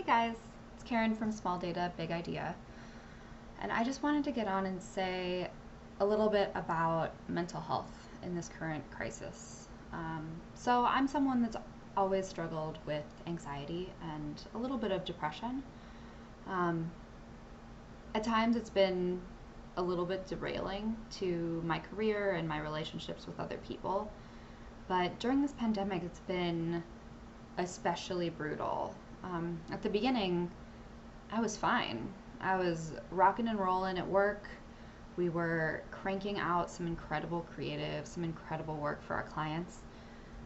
guys, it's Karen from Small Data, Big Idea, and I just wanted to get on and say a little bit about mental health in this current crisis. So I'm someone that's always struggled with anxiety and a little bit of depression. Um, at times it's been a little bit derailing to my career and my relationships with other people, but during this pandemic it's been especially brutal. At the beginning, I was fine. I was rocking and rolling at work. We were cranking out some incredible creative, some incredible work for our clients.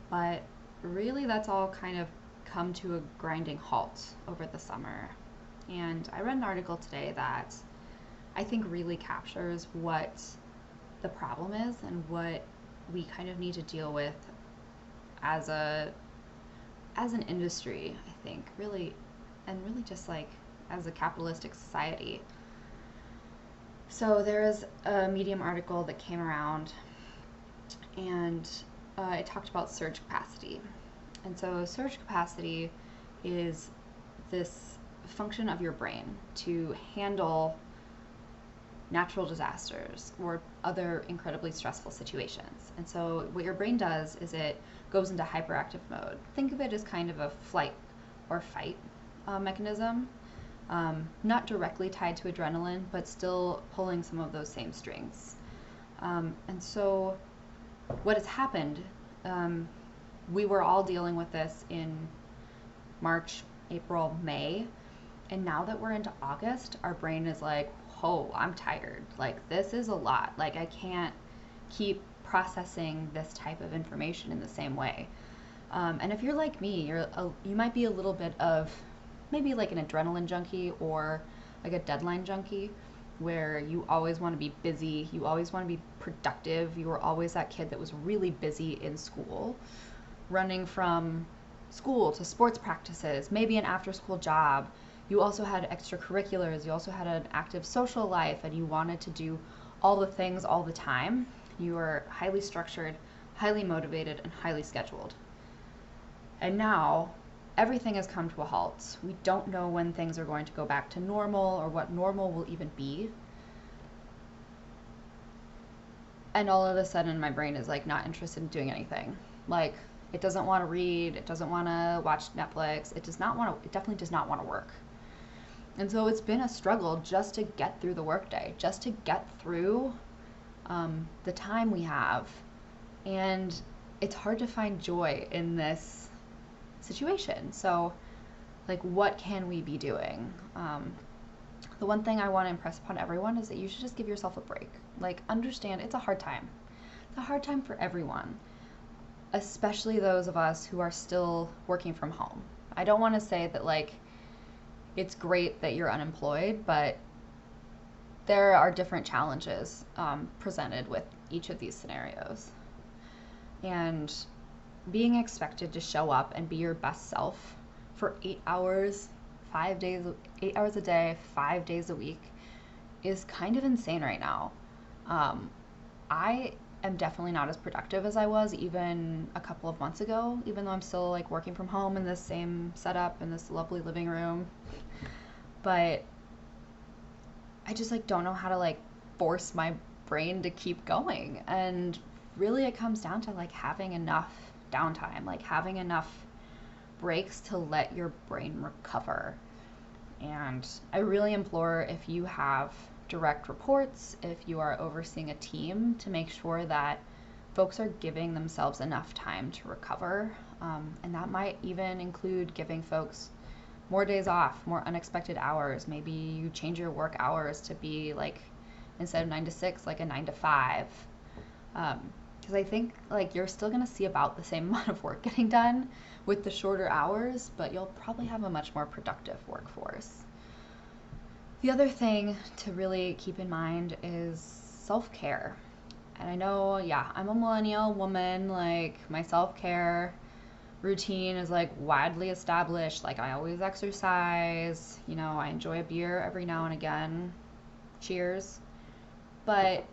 But really, that's all kind of come to a grinding halt over the summer. And I read an article today that I think really captures what the problem is and what we kind of need to deal with as an industry, I think, really, and really just like as a capitalistic society. So there is a Medium article that came around, and it talked about surge capacity. And so surge capacity is this function of your brain to handle natural disasters or other incredibly stressful situations. And so what your brain does is it goes into hyperactive mode. Think of it as kind of a flight or fight mechanism, not directly tied to adrenaline, but still pulling some of those same strings. And so what has happened, we were all dealing with this in March, April, May, and now that we're into August, our brain is like, oh, I'm tired. Like, this is a lot. Like, I can't keep processing this type of information in the same way. And if you're like me, you might be a little bit of maybe like an adrenaline junkie or like a deadline junkie, where you always want to be busy, you always want to be productive. You were always that kid that was really busy in school, running from school to sports practices, maybe an after school job. You also had extracurriculars, you also had an active social life, and you wanted to do all the things all the time. You were highly structured, highly motivated, and highly scheduled. And now everything has come to a halt. We don't know when things are going to go back to normal or what normal will even be. And all of a sudden my brain is like not interested in doing anything. Like, it doesn't want to read, it doesn't want to watch Netflix, it definitely does not want to work. And so it's been a struggle just to get through the workday, just to get through the time we have. And it's hard to find joy in this situation. So, like, what can we be doing? The one thing I want to impress upon everyone is that you should just give yourself a break. Like, understand it's a hard time. It's a hard time for everyone, especially those of us who are still working from home. I don't want to say that, like, it's great that you're unemployed, but there are different challenges presented with each of these scenarios. And being expected to show up and be your best self for 8 hours, 8 hours a day, 5 days a week is kind of insane right now. I am definitely not as productive as I was even a couple of months ago, even though I'm still like working from home in this same setup in this lovely living room. But I just like don't know how to like force my brain to keep going. And really it comes down to like having enough downtime, like having enough breaks to let your brain recover. And I really implore, if you have direct reports, if you are overseeing a team, to make sure that folks are giving themselves enough time to recover. And that might even include giving folks more days off, more unexpected hours. Maybe you change your work hours to be like, instead of 9 to 6, like a 9 to 5. Because I think like you're still going to see about the same amount of work getting done with the shorter hours, but you'll probably have a much more productive workforce. The other thing to really keep in mind is self-care. And I know, yeah, I'm a millennial woman, like my self-care routine is like widely established. Like, I always exercise, you know, I enjoy a beer every now and again. Cheers. But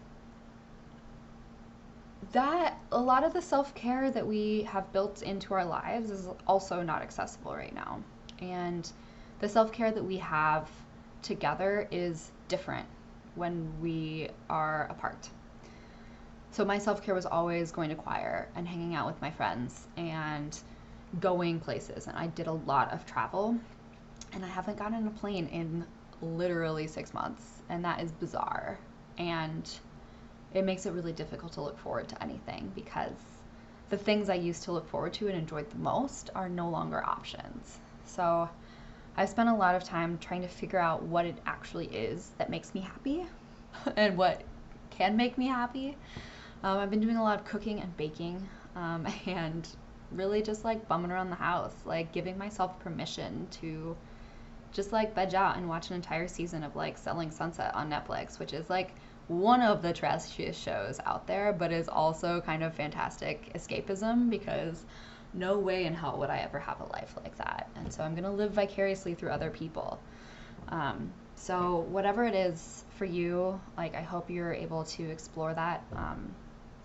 that a lot of the self-care that we have built into our lives is also not accessible right now. And the self-care that we have together is different when we are apart. So my self-care was always going to choir and hanging out with my friends and going places. And I did a lot of travel, and I haven't gotten on a plane in literally 6 months. And that is bizarre. And it makes it really difficult to look forward to anything because the things I used to look forward to and enjoyed the most are no longer options. So I've spent a lot of time trying to figure out what it actually is that makes me happy and what can make me happy. I've been doing a lot of cooking and baking, and really just like bumming around the house, like giving myself permission to just like veg out and watch an entire season of like Selling Sunset on Netflix, which is like one of the trashiest shows out there, but is also kind of fantastic escapism because no way in hell would I ever have a life like that. And so I'm going to live vicariously through other people. So whatever it is for you, like I hope you're able to explore that,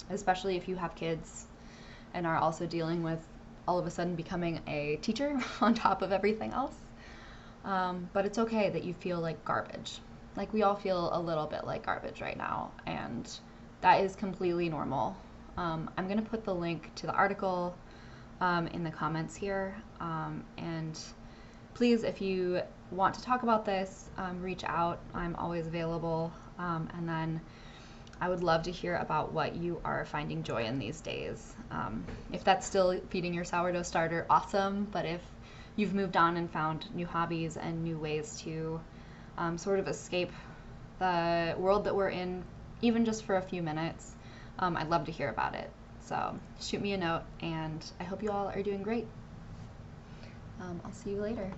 especially if you have kids and are also dealing with all of a sudden becoming a teacher on top of everything else. But it's okay that you feel like garbage. Like we all feel a little bit like garbage right now, and that is completely normal. I'm going to put the link to the article in the comments here, and please, if you want to talk about this, reach out. I'm always available, and then I would love to hear about what you are finding joy in these days. If that's still feeding your sourdough starter, awesome, but if you've moved on and found new hobbies and new ways to sort of escape the world that we're in, even just for a few minutes, I'd love to hear about it. So shoot me a note, and I hope you all are doing great. I'll see you later.